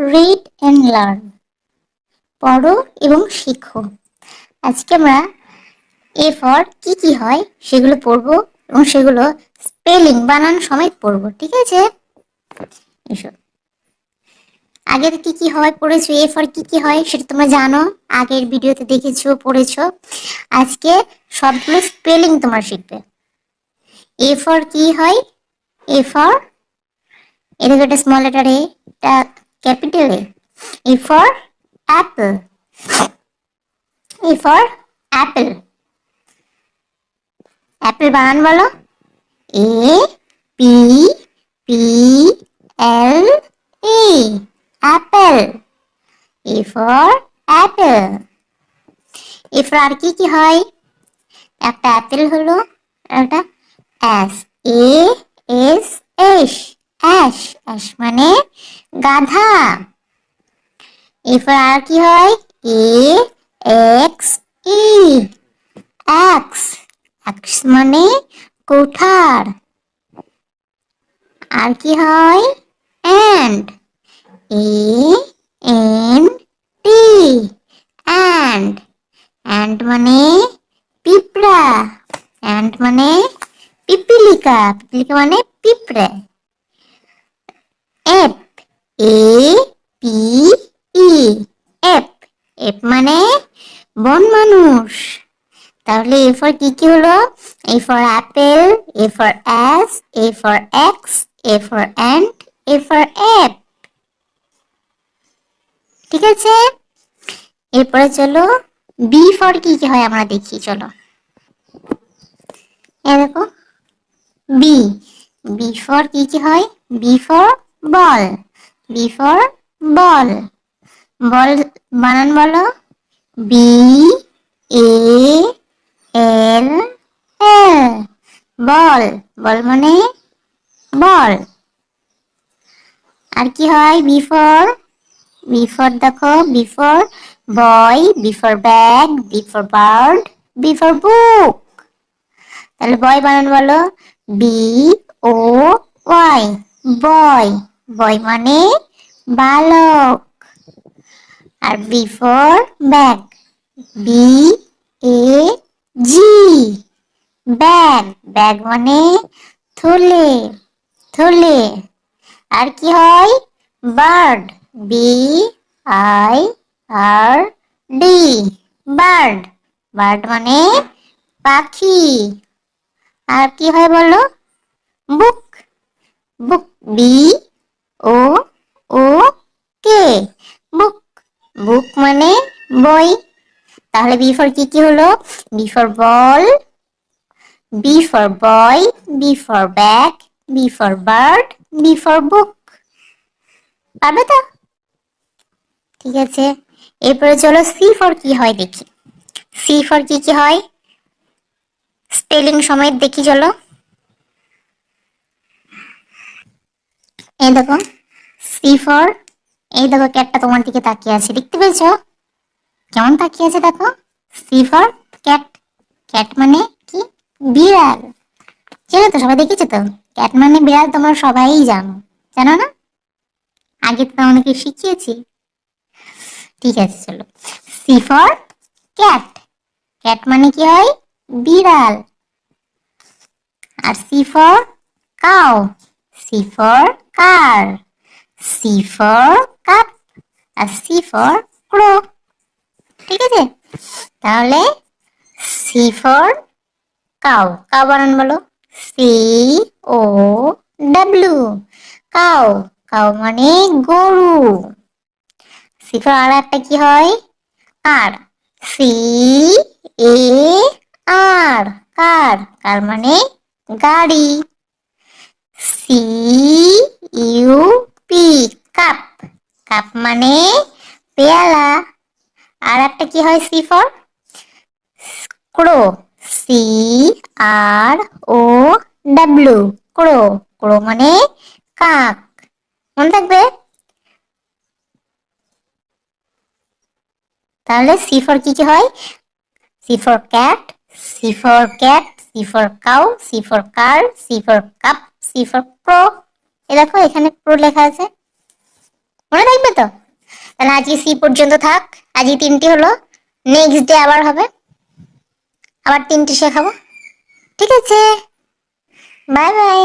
Read and learn, পড়ো এবং শেখো। আজকে আমরা এ ফর কি কি হয় সেগুলো পড়বো এবং সেগুলো স্পেলিং বানান সমেত পড়বো, ঠিক আছে? এসব আগের কি কি হয় পড়েছো, এ ফর কি কি হয় সেটা তোমরা জানো, আগের ভিডিওতে দেখেছো, পড়েছো। আজকে সবগুলো স্পেলিং তোমরা শিখবে। এ ফর কি হয়? এ ফর, এদিকে একটা স্মল লেটার এ, এটা capital A. A for apple, A for apple. Apple বানান বলো। A P P L E, apple. A for apple. A for আর কি কি হয়? একটা অ্যাপেল হলো, একটা ass, A S S, ash, ash মানে গাধা। এরপর আর কি হয়? A X E, axe, axe মানে কোঠার। আর কি হয়? Ant, A N T, ant, ant মানে পিঁপড়া, অ্যান্ড মানে পিপিলিকা, পিপিলিকা মানে পিঁপড়ে। App, A P E, ape, ape মানে বন মানুষ। তাহলে এ ফর কি কি হলো? A for apple, A for ass, A for axe, A for and, A for app. ঠিক আছে, এরপরে চলো বি ফর কি কি হয় আমরা দেখি, চলো। এ দেখো বি, বি ফর কি কি হয়? B for ball, B for ball. Ball বানান বলো। বি এ এল এল, বল, বল মানে বল। আর কি হয় বি ফর? বি ফর দেখো, B for boy, B for bag, B for bird, B for book. তাহলে বয় বানান বলো। বি ও ওয়াই, বয়, বয় মানে বালক। আর B for bag, B A G, bag, bag মানে থলে, থলে। আর কি হয়? Bird, B I R D, bird, bird মানে পাখি। আর কি হয় বলো? বুক, বুক, বি ও ও কে, বুক, বুক মানে বই। তাহলে বি ফর কি কি হলো? B for ball, B for boy, B for bag, B for bird, B for book. পাবে তো? ঠিক আছে, এরপরে চলো সি ফর কি হয় দেখি। সি ফর কি কি হয় স্পেলিং সমেত দেখি, চলো। এই দেখো সি ফর, এই দেখো ক্যাটটা তোমার দিকে তাকিয়ে আছে, দেখতে পেয়েছো কেমন তাকিয়ে আছে? দেখো সি ফর ক্যাট, ক্যাট মানে কি? বিড়াল। চেনো তো সবাই, দেখেছো তো? ক্যাট মানে বিড়াল, তোমরা সবাই জানো, জানো না? আগে তো অনেকে শিখিয়েছি। ঠিক আছে, চলো সি ফর ক্যাট, ক্যাট মানে কি হয়? বিড়াল। আর C for cow, C for car, C for cup, আর সি ফর ক্রো। ঠিক আছে, তাহলে সি ফর কাউ, কাউ বানান বলো। C O W, cow, cow মানে গরু। সি ফর আর একটা কি হয়? আর, সি এ আর, কার, কার মানে গাড়ি। C U P, cup, cup মানে পেয়ালা। আর একটা কি হয় C for? Crow, C R O W, crow, crow মানে কাক। মনে থাকবে? তাহলে সি ফর কি কি হয়? C for cat, C for cat, C for cow, C for car, C for cup, C for crow. এ দেখো এখানে ক্রো লেখা আছে। মনে থাকবে তো? তাহলে আজকে সি পর্যন্ত থাক। আজকে 3টি হলো, নেক্সট ডে আবার হবে, আবার 3টি শেখাবো। ঠিক আছে, বাই বাই।